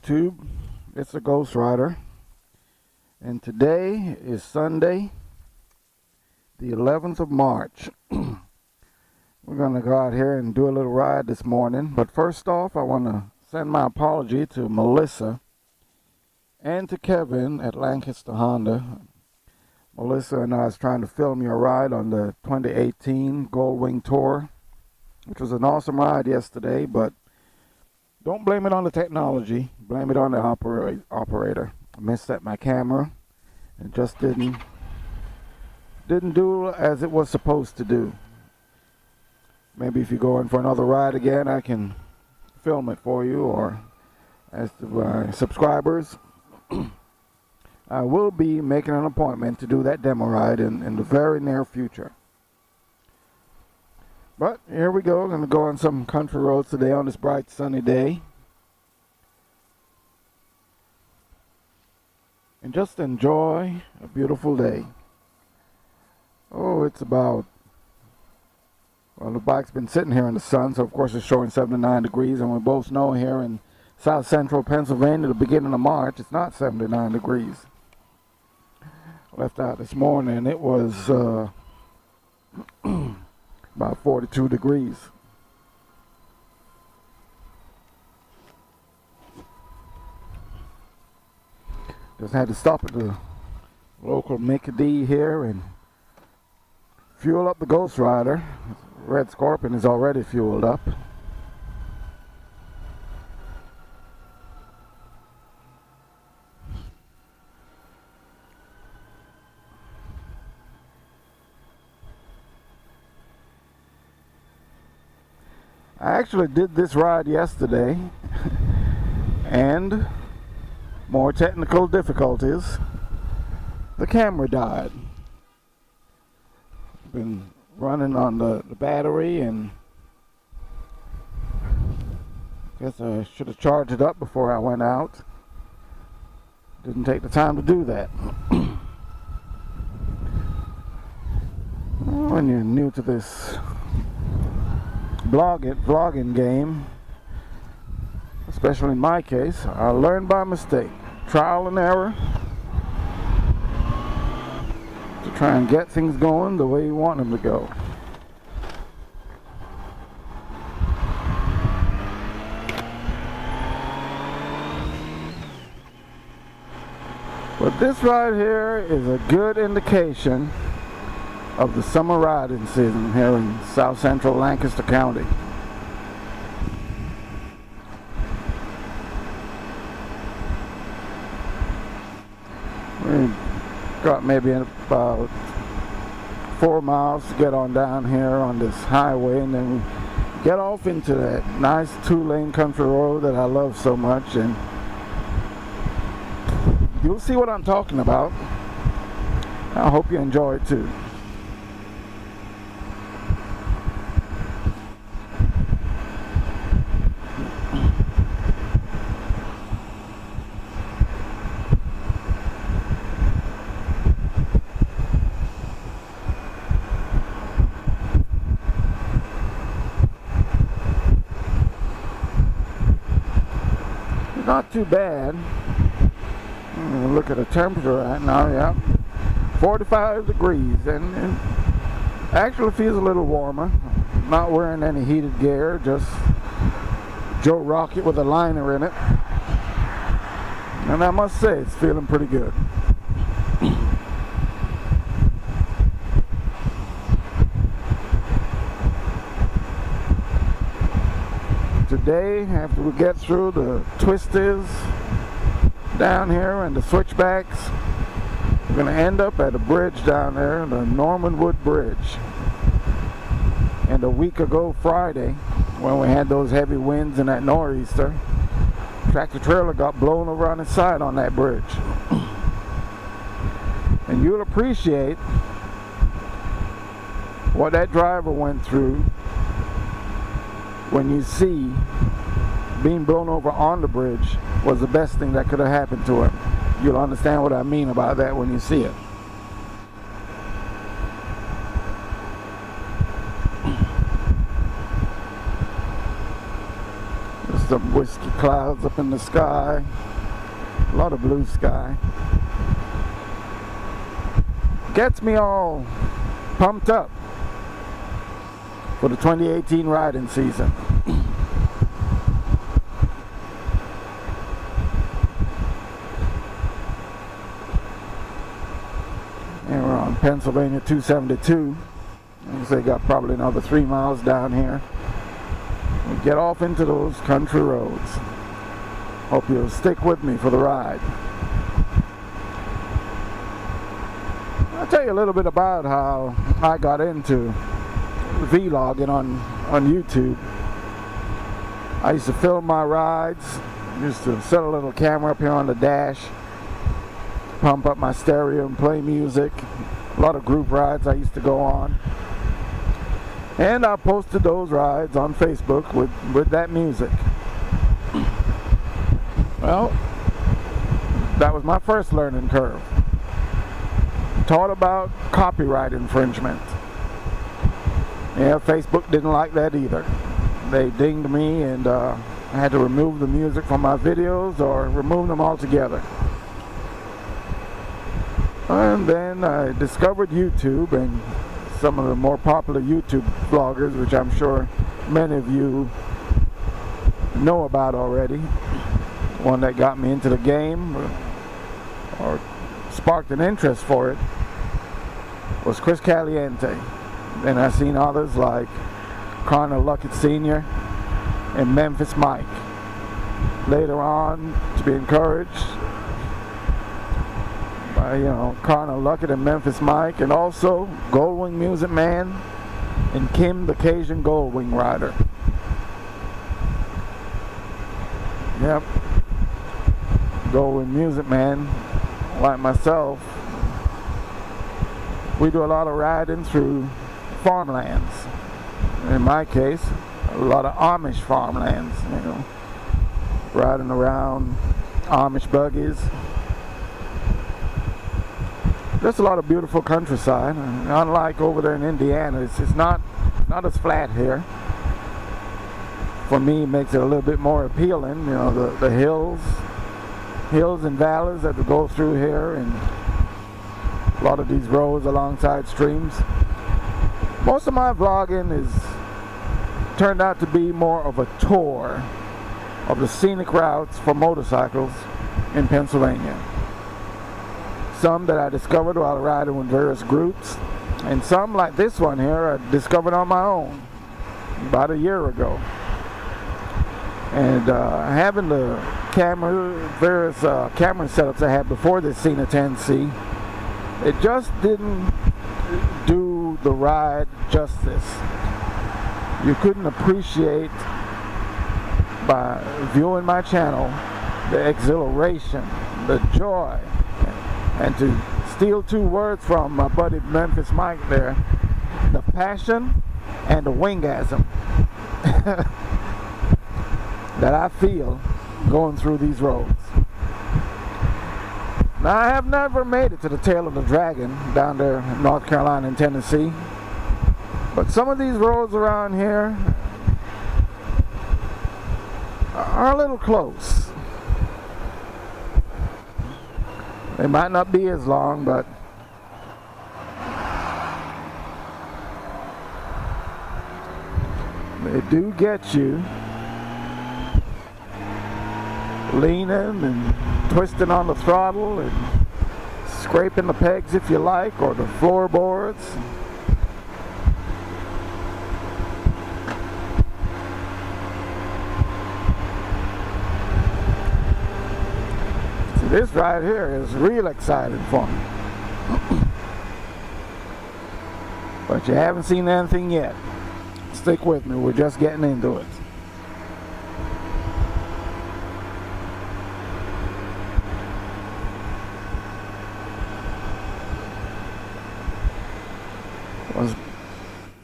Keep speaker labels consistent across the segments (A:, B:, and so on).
A: YouTube. It's a Ghost Rider, and today is Sunday, the 11th of March. We're going to go out here and do a little ride this morning, but first off I want to send my apology to Melissa and to Kevin at Lancaster Honda. Melissa and I was trying to film your ride on the 2018 Gold Wing Tour, which was an awesome ride yesterday, but don't blame it on the technology. Blame it on the operator. I misset my camera and just didn't do as it was supposed to do. Maybe if you go in for another ride again, I can film it for you, or as to my subscribers, I will be making an appointment to do that demo ride in the very near future. But here we go. I'm going to go on some country roads today on this bright sunny day. And just enjoy a beautiful day. Oh, it's about, well, the bike's been sitting here in the sun, so of course it's showing 79 degrees. And we both know here in south central Pennsylvania, the beginning of March, it's not 79 degrees. Left out this morning, it was about 42 degrees. Just had to stop at the local Mickey D here and fuel up the Ghost Rider. Red Scorpion is already fueled up. I actually did this ride yesterday, and more technical difficulties. The camera died. Been running on the battery, and guess I should have charged it up before I went out. Didn't take the time to do that. When you're new to this vlogging game, especially in my case, I learned by mistake, trial and error, to try and get things going the way you want them to go. But this right here is a good indication of the summer riding season here in south central Lancaster County. We've got maybe about 4 miles to get on down here on this highway, and then we get off into that nice 2-lane country road that I love so much, and you'll see what I'm talking about. I hope you enjoy it too. Not too bad. Look at the temperature right now. Yeah, 45 degrees, and actually feels a little warmer. Not wearing any heated gear, just Joe Rocket with a liner in it, and I must say it's feeling pretty good. Today, after we get through the twisties down here and the switchbacks, we're going to end up at a bridge down there, the Norman Wood Bridge. And a week ago Friday, when we had those heavy winds and that nor'easter, tractor trailer got blown over on its side on that bridge. And you'll appreciate what that driver went through when you see being blown over on the bridge was the best thing that could have happened to him. You'll understand what I mean about that when you see it. some whiskey clouds up in the sky. A lot of blue sky. Gets me all pumped up for the 2018 riding season. And we're on Pennsylvania 272. So they got probably another 3 miles down here. We get off into those country roads. Hope you'll stick with me for the ride. I'll tell you a little bit about how I got into vlogging on YouTube. I used to film my rides. Used to set a little camera up here on the dash, pump up my stereo and play music. A lot of group rides I used to go on. And I posted those rides on Facebook with that music. Well, that was my first learning curve. Taught about copyright infringement. Yeah, Facebook didn't like that either. They dinged me, and I had to remove the music from my videos or remove them altogether. And then I discovered YouTube and some of the more popular YouTube vloggers, which I'm sure many of you know about already. One that got me into the game or sparked an interest for it was Chris Caliente. Then I seen others like Connor Luckett Sr. and Memphis Mike. Later on, to be encouraged by, Connor Luckett and Memphis Mike, and also Goldwing Music Man and Kim the Cajun Goldwing Rider. Yep. Goldwing Music Man, like myself, we do a lot of riding through farmlands. In my case, a lot of Amish farmlands, riding around Amish buggies. There's a lot of beautiful countryside. Unlike over there in Indiana, it's not as flat here. For me, it makes it a little bit more appealing. The hills and valleys that we go through here, and a lot of these roads alongside streams. Most of my vlogging is turned out to be more of a tour of the scenic routes for motorcycles in Pennsylvania. Some that I discovered while riding with various groups, and some like this one here I discovered on my own about a year ago. And having the various camera setups I had before this Cena 10C, it just didn't do the ride justice. You couldn't appreciate, by viewing my channel, the exhilaration, the joy, and to steal two words from my buddy Memphis Mike there, the passion and the wingasm that I feel going through these roads. Now, I have never made it to the tail of the dragon down there in North Carolina and Tennessee, but some of these roads around here are a little close. They might not be as long, but they do get you leaning and twisting on the throttle and scraping the pegs if you like, or the floorboards. See, this right here is real exciting for me. But you haven't seen anything yet. Stick with me, we're just getting into it.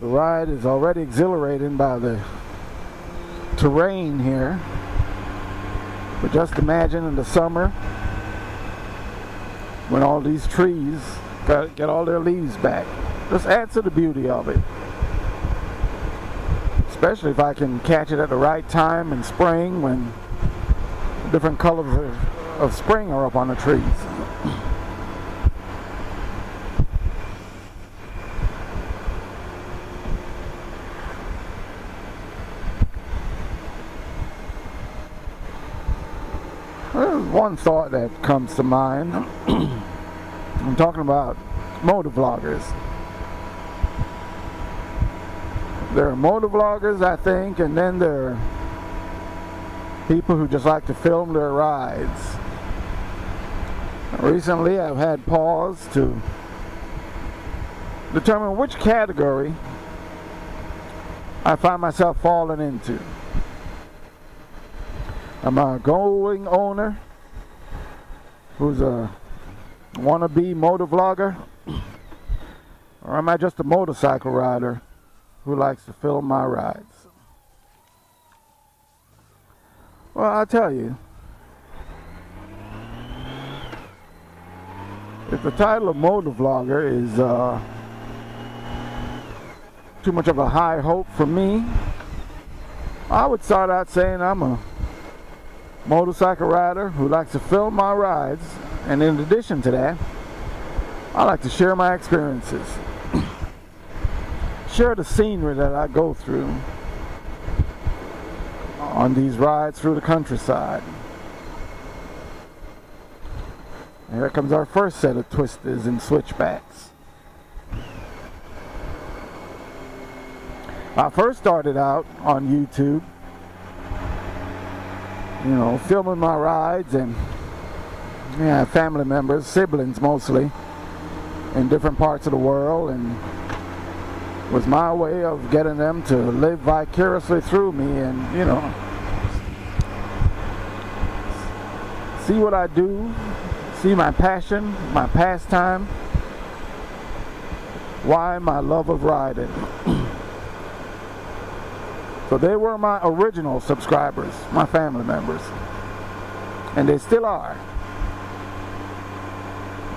A: The ride is already exhilarating by the terrain here, but just imagine in the summer when all these trees get all their leaves back. Just adds to the beauty of it, especially if I can catch it at the right time in spring when different colors of spring are up on the trees. There's one thought that comes to mind. I'm talking about motovloggers. There are motovloggers, I think, and then there are people who just like to film their rides. Recently, I've had pause to determine which category I find myself falling into. Am I a going owner who's a wannabe motovlogger? Or am I just a motorcycle rider who likes to film my rides? Well, I'll tell you, if the title of motovlogger is too much of a high hope for me, I would start out saying I'm a motorcycle rider who likes to film my rides, and in addition to that, I like to share my experiences, share the scenery that I go through on these rides through the countryside. And here comes our first set of twisters and switchbacks. I first started out on YouTube, you know, filming my rides, and family members, siblings mostly, in different parts of the world, and was my way of getting them to live vicariously through me and, you know, see what I do, see my passion, my pastime, why my love of riding. So they were my original subscribers, my family members, and they still are.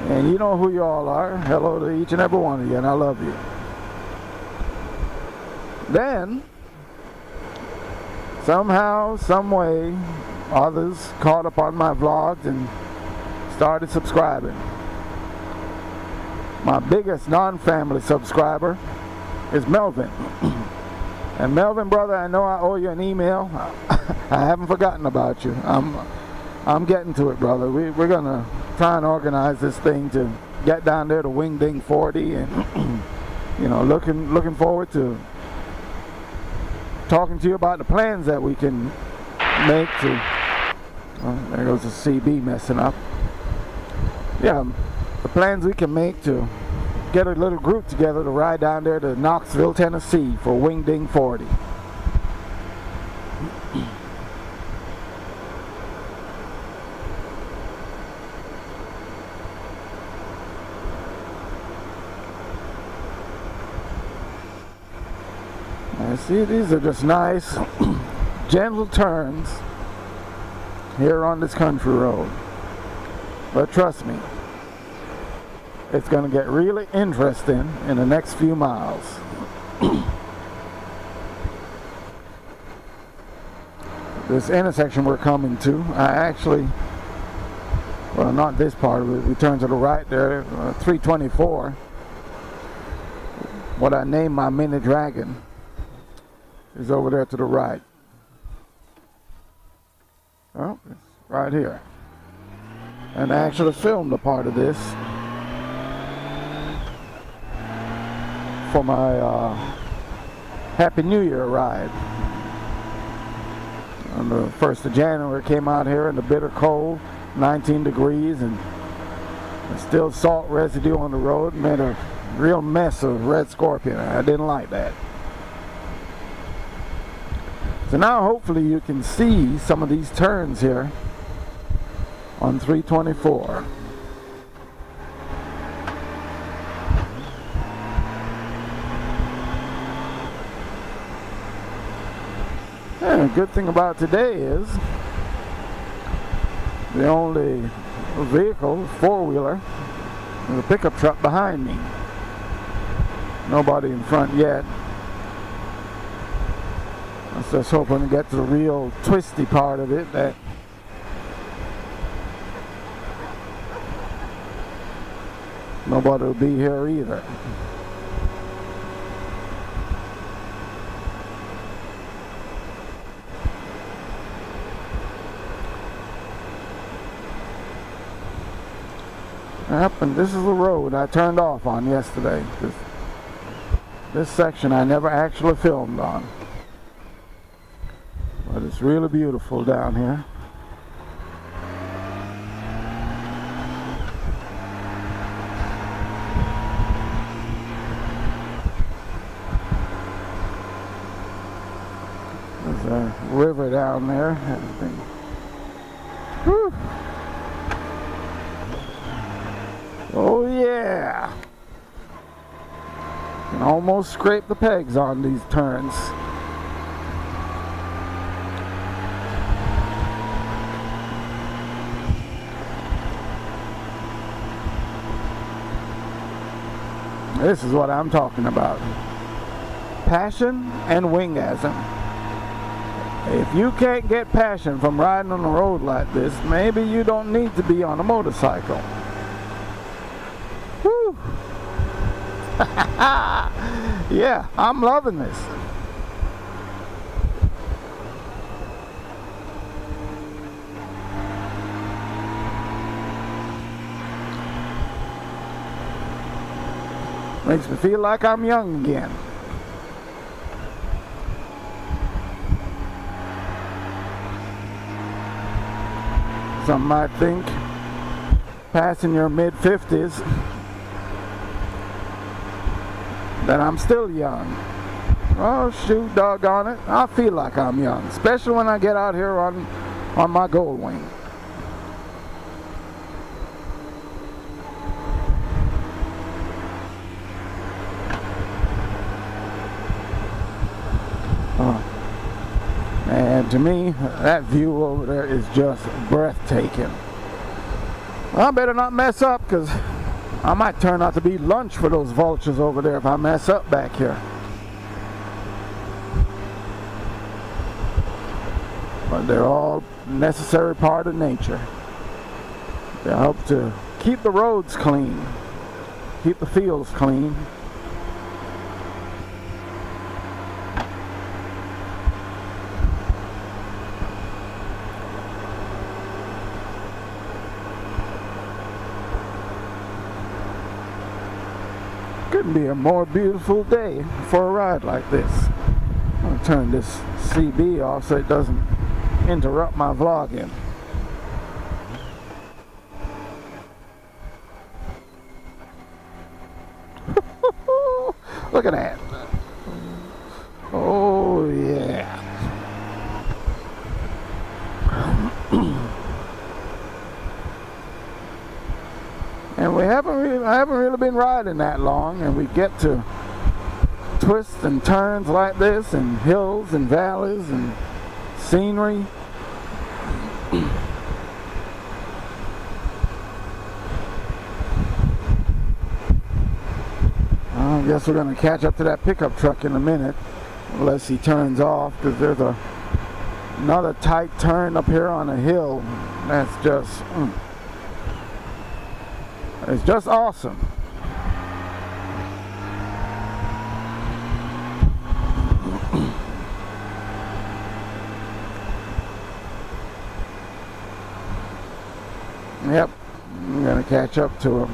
A: And you know who you all are. Hello to each and every one of you, and I love you. Then, somehow, some way, others caught up on my vlogs and started subscribing. My biggest non-family subscriber is Melvin. And Melvin, brother, I know I owe you an email. I haven't forgotten about you. I'm getting to it, brother. We're gonna try and organize this thing to get down there to Wing Ding 40, and you know, looking forward to talking to you about the plans that we can make to. There goes the CB messing up. Yeah, the plans we can make to get a little group together to ride down there to Knoxville, Tennessee for Wing Ding 40. See, these are just nice, gentle turns here on this country road. But trust me, it's going to get really interesting in the next few miles. This intersection we're coming to, I actually, well, not this part of it, we turn to the right there, 324, what I named my Mini Dragon, is over there to the right. Oh, it's right here. And I actually filmed a part of this for my Happy New Year ride. On the 1st of January, came out here in the bitter cold, 19 degrees, and there's still salt residue on the road. Made a real mess of red scorpion. I didn't like that. So now hopefully you can see some of these turns here on 324. And the good thing about today is the only vehicle, four-wheeler, is a pickup truck behind me. Nobody in front yet. I was just hoping to get to the real twisty part of it, that nobody will be here either. Yep, and this is the road I turned off on yesterday. This section I never actually filmed on. But it's really beautiful down here. There's a river down there. Whew. Oh yeah! Can almost scrape the pegs on these turns. This is what I'm talking about. Passion and wingasm. If you can't get passion from riding on the road like this, maybe you don't need to be on a motorcycle. Whew. Yeah, I'm loving this. Makes me feel like I'm young again. Some might think passing your mid-50s that I'm still young. Oh shoot, doggone it, I feel like I'm young, especially when I get out here on my gold wing. And to me, that view over there is just breathtaking. Well, I better not mess up, because I might turn out to be lunch for those vultures over there if I mess up back here. But they're all necessary part of nature. They help to keep the roads clean, keep the fields clean. Couldn't be a more beautiful day for a ride like this. I'm going to turn this CB off so it doesn't interrupt my vlogging. Look at that. Oh yeah. And I haven't really been riding that long, and we get to twists and turns like this, and hills and valleys and scenery. I guess we're going to catch up to that pickup truck in a minute, unless he turns off, because there's another tight turn up here on a hill. That's just it's just awesome. Yep, I'm gonna catch up to him.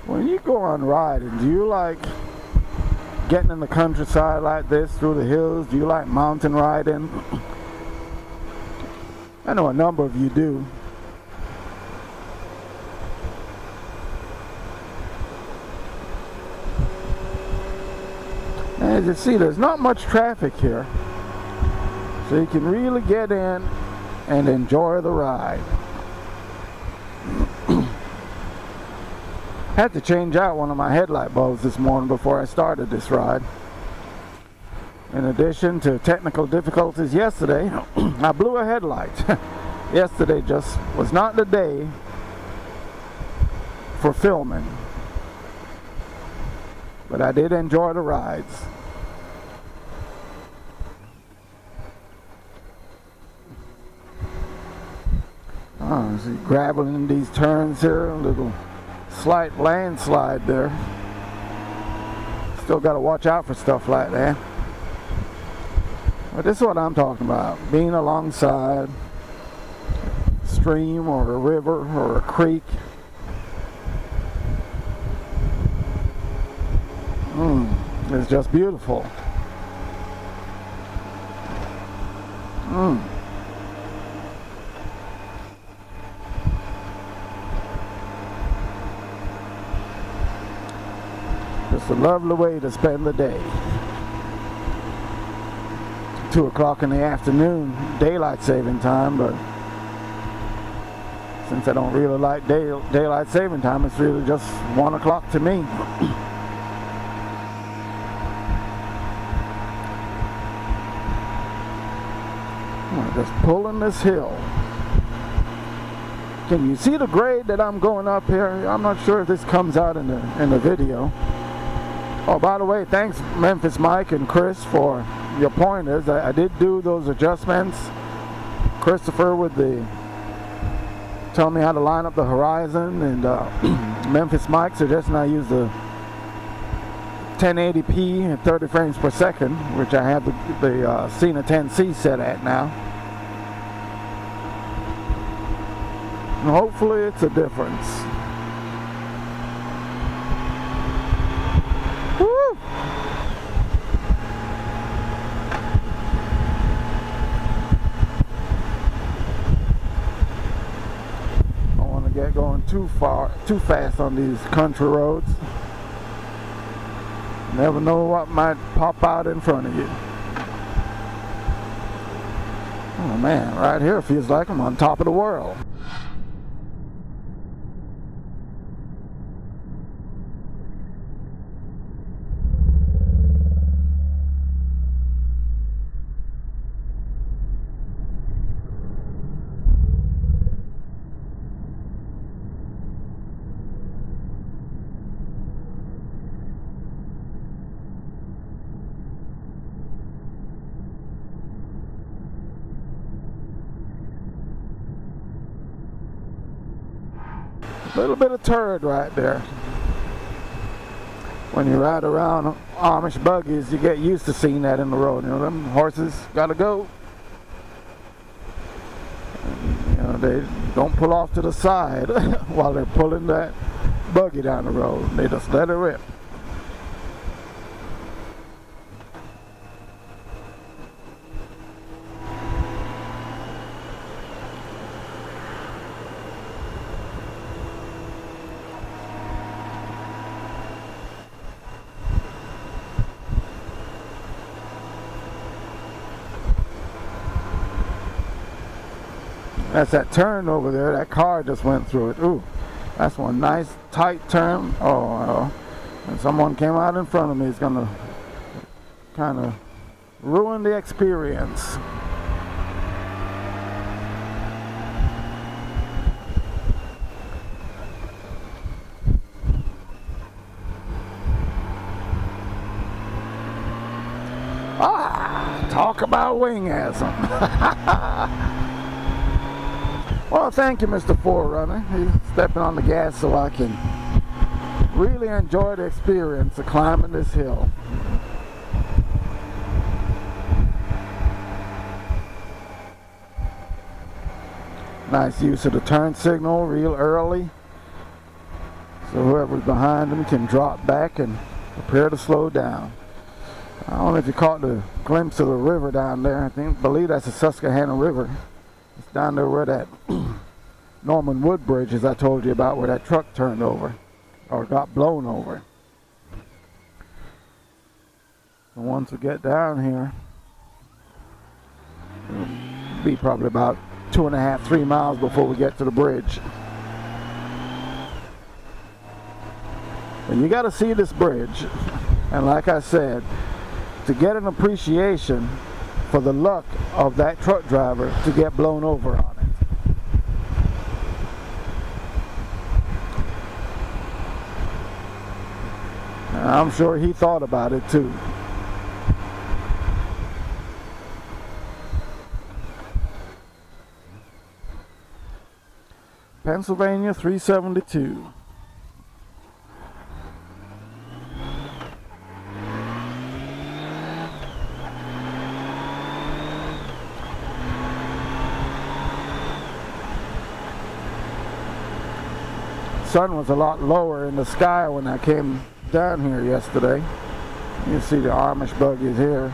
A: When you go on riding, do you like getting in the countryside like this through the hills? Do you like mountain riding? I know a number of you do. As you see, there's not much traffic here, so you can really get in and enjoy the ride. Had to change out one of my headlight bulbs this morning before I started this ride. In addition to technical difficulties yesterday, I blew a headlight. Yesterday just was not the day for filming. But I did enjoy the rides. Oh, see, grabbing in these turns here, a little slight landslide there. Still got to watch out for stuff like that. But this is what I'm talking about. Being alongside a stream or a river or a creek. It's just beautiful. It's a lovely way to spend the day. 2 o'clock in the afternoon, daylight saving time, but since I don't really like daylight saving time, it's really just 1 o'clock to me. I'm just pulling this hill. Can you see the grade that I'm going up here? I'm not sure if this comes out in the video. Oh, by the way, thanks Memphis Mike and Chris for your pointers. I did do those adjustments. Christopher with the telling me how to line up the horizon, and Memphis Mike suggesting I use the 1080p at 30 frames per second, which I have the Cena 10C set at now. And hopefully it's a difference. Going too fast on these country roads. Never know what might pop out in front of you. Oh man, right here feels like I'm on top of the world. A little bit of turd right there. When you ride around Amish buggies, you get used to seeing that in the road. You know, them horses gotta go. And, you know, they don't pull off to the side while they're pulling that buggy down the road. They just let it rip. That's that turn over there. That car just went through it. Ooh, that's one nice tight turn. Oh, and someone came out in front of me. It's gonna kind of ruin the experience. Ah, talk about wingasm. Well, thank you, Mr. Forerunner. He's stepping on the gas so I can really enjoy the experience of climbing this hill. Nice use of the turn signal real early, so whoever's behind them can drop back and prepare to slow down. I don't know if you caught the glimpse of the river down there. Believe that's the Susquehanna River. It's down there where that Norman Wood Bridge, as I told you about, where that truck turned over or got blown over. So once we get down here, it'll be probably about 2.5–3 miles before we get to the bridge. And you got to see this bridge. And like I said, to get an appreciation for the luck of that truck driver to get blown over on it. And I'm sure he thought about it too. Pennsylvania 372. Sun was a lot lower in the sky when I came down here yesterday. You see the Amish buggies here.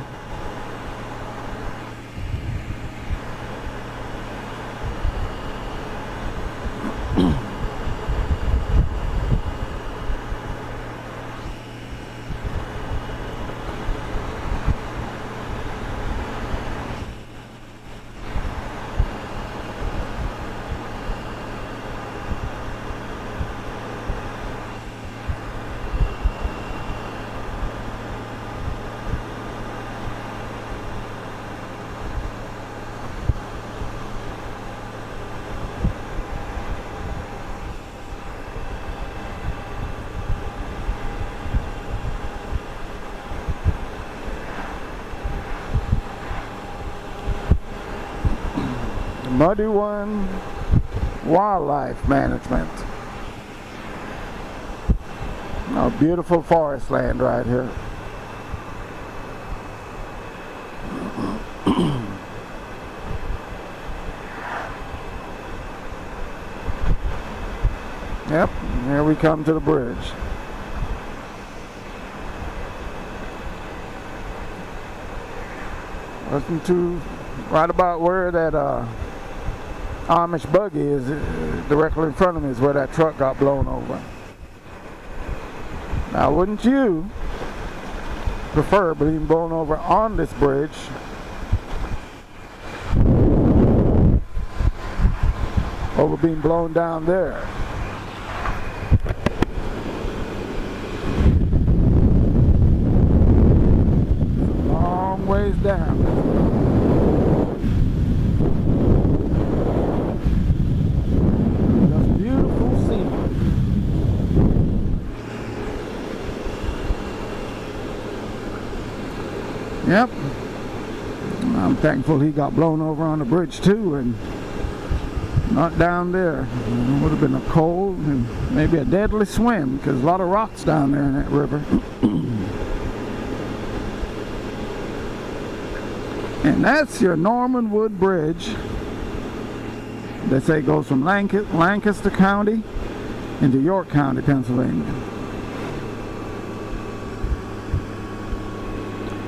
A: Muddy One Wildlife Management. A beautiful forest land right here. Yep, here we come to the bridge. Listen to right about where that Amish buggy is, directly in front of me is where that truck got blown over. Now, wouldn't you prefer being blown over on this bridge over being blown down there? It's a long ways down. Yep, I'm thankful he got blown over on the bridge too and not down there. It would have been a cold and maybe a deadly swim because a lot of rocks down there in that river. And that's your Norman Wood Bridge. They say it goes from Lancaster County into York County, Pennsylvania.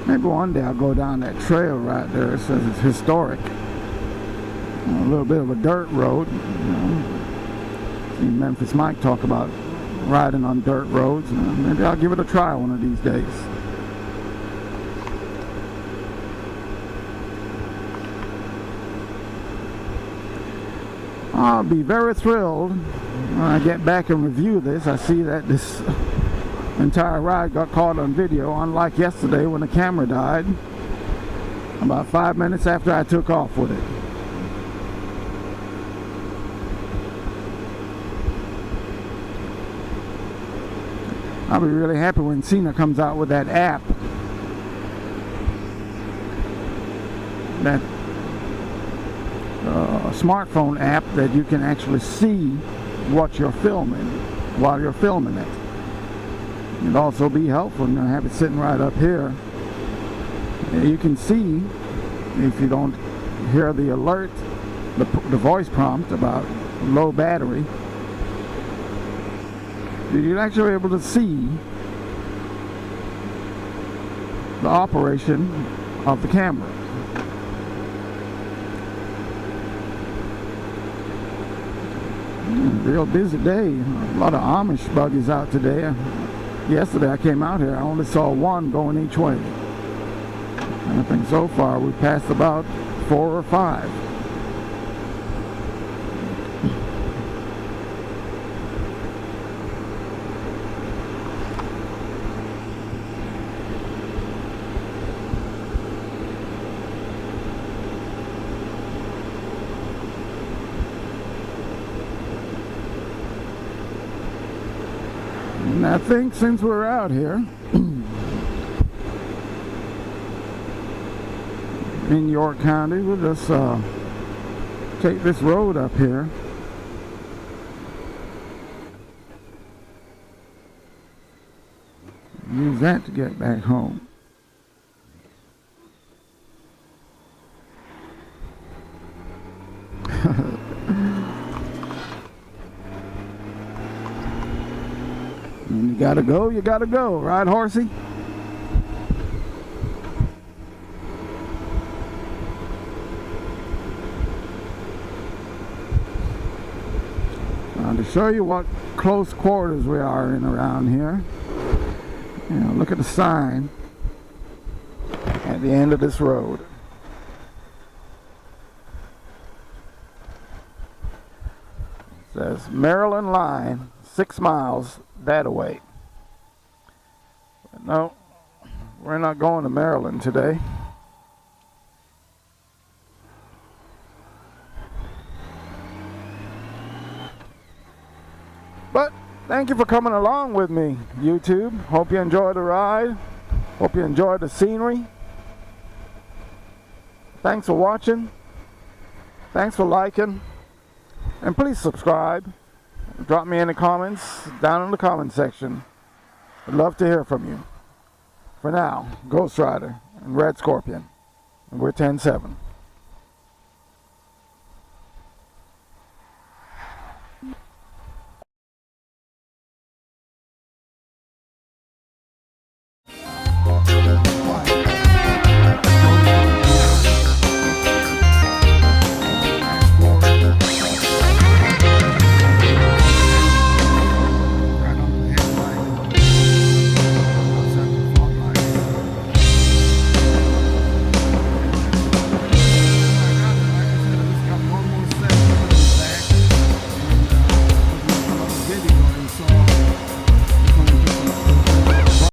A: Maybe one day I'll go down that trail right there. It says it's historic. A little bit of a dirt road. You know. See Memphis Mike talk about riding on dirt roads. Maybe I'll give it a try one of these days. I'll be very thrilled when I get back and review this. I see that this entire ride got caught on video, unlike yesterday when the camera died about 5 minutes after I took off with it. I'll be really happy when Cena comes out with that app, that smartphone app that you can actually see what you're filming while you're filming it. It'd also be helpful to have it sitting right up here. You can see, if you don't hear the alert, the voice prompt about low battery, you're actually able to see the operation of the camera. Real busy day. A lot of Amish buggies out today. Yesterday I came out here, I only saw one going each way. And I think so far we've passed about 4 or 5. And I think since we're out here in York County, we'll just take this road up here. Use that to get back home. And you gotta go, right, horsey? Now to show you what close quarters we are in around here, you know, look at the sign at the end of this road. It says Maryland line, 6 miles that away. But no, we're not going to Maryland today. But thank you for coming along with me, YouTube. Hope you enjoyed the ride. Hope you enjoyed the scenery. Thanks for watching. Thanks for liking. And please subscribe. Drop me any comments down in the comment section. I'd love to hear from you. For now, Ghost Rider and Red Scorpion. And we're 10-7.